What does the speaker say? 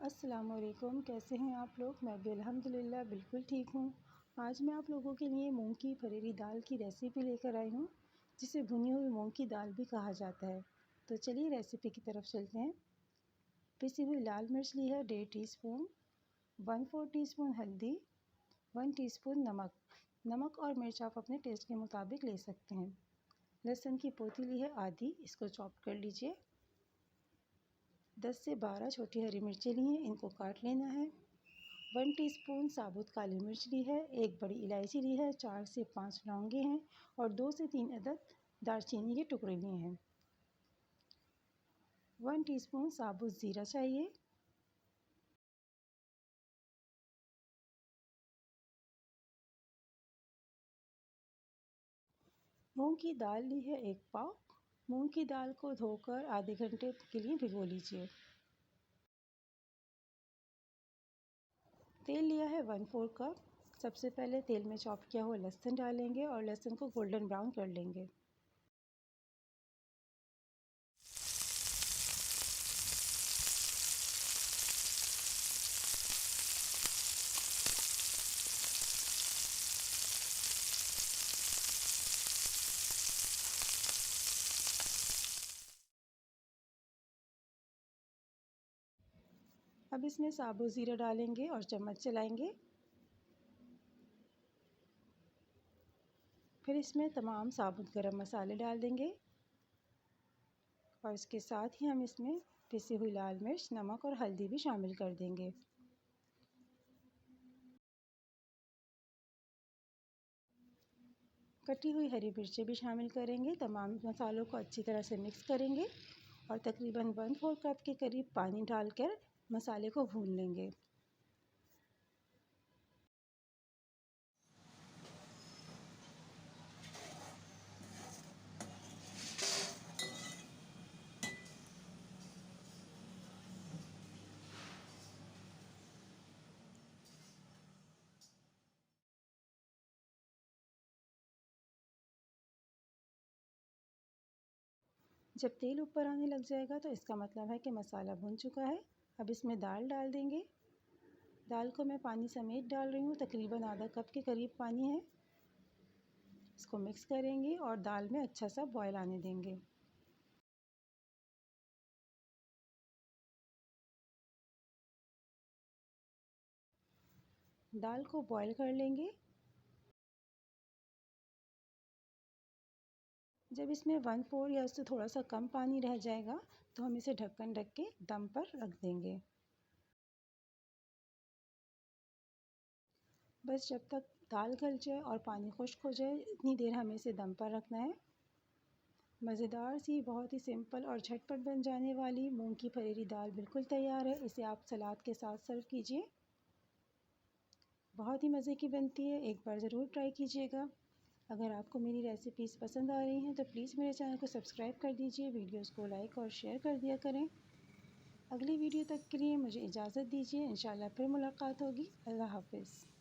अस्सलामुअलैकुम, कैसे हैं आप लोग। मैं भी अल्हम्दुलिल्लाह बिल्कुल ठीक हूँ। आज मैं आप लोगों के लिए मूंग की फरेरी दाल की रेसिपी लेकर आई हूँ, जिसे भुनी हुई मूंग की दाल भी कहा जाता है। तो चलिए रेसिपी की तरफ चलते हैं। पिसी हुई लाल मिर्च ली है 1.5 टीस्पून, 1/4 टीस्पून हल्दी, 1 टीस्पून नमक और मिर्च आप अपने टेस्ट के मुताबिक ले सकते हैं। लहसुन की पोथी ली है आधी, इसको चॉप कर लीजिए। 10 से 12 छोटी हरी मिर्चें ली हैं, इनको काट लेना है। 1 टीस्पून साबुत काली मिर्च ली है, एक बड़ी इलायची ली है, 4 से 5 लौंगे हैं और 2 से 3 अदद दालचीनी के टुकड़े लिए हैं। 1 टीस्पून साबुत ज़ीरा चाहिए। मूंग की दाल ली है 1 पाव। मूंग की दाल को धोकर आधे घंटे के लिए भिगो लीजिए। तेल लिया है 1/4 कप। सबसे पहले तेल में चॉप किया हुआ लहसुन डालेंगे और लहसुन को गोल्डन ब्राउन कर लेंगे। अब इसमें साबुत ज़ीरा डालेंगे और चम्मच चलाएंगे। फिर इसमें तमाम साबुत गरम मसाले डाल देंगे और इसके साथ ही हम इसमें पिसी हुई लाल मिर्च, नमक और हल्दी भी शामिल कर देंगे। कटी हुई हरी मिर्चें भी शामिल करेंगे। तमाम मसालों को अच्छी तरह से मिक्स करेंगे और तकरीबन 1/4 कप के करीब पानी डालकर मसाले को भून लेंगे। जब तेल ऊपर आने लग जाएगा तो इसका मतलब है कि मसाला भुन चुका है। अब इसमें दाल डाल देंगे। दाल को मैं पानी समेत डाल रही हूँ, तकरीबन आधा कप के करीब पानी है। इसको मिक्स करेंगे और दाल में अच्छा सा बॉयल आने देंगे। दाल को बॉयल कर लेंगे। जब इसमें 1/4 या उससे थोड़ा सा कम पानी रह जाएगा तो हम इसे ढक्कन ढक के दम पर रख देंगे। बस जब तक दाल गल जाए और पानी खुश्क हो जाए, इतनी देर हमें इसे दम पर रखना है। मज़ेदार सी, बहुत ही सिंपल और झटपट बन जाने वाली मूंग की फरेरी दाल बिल्कुल तैयार है। इसे आप सलाद के साथ सर्व कीजिए। बहुत ही मज़े की बनती है, एक बार ज़रूर ट्राई कीजिएगा। अगर आपको मेरी रेसिपीज़ पसंद आ रही हैं तो प्लीज़ मेरे चैनल को सब्सक्राइब कर दीजिए, वीडियोज़ को लाइक और शेयर कर दिया करें। अगली वीडियो तक के लिए मुझे इजाज़त दीजिए। इंशाल्लाह फिर मुलाकात होगी। अल्लाह हाफ़िज़।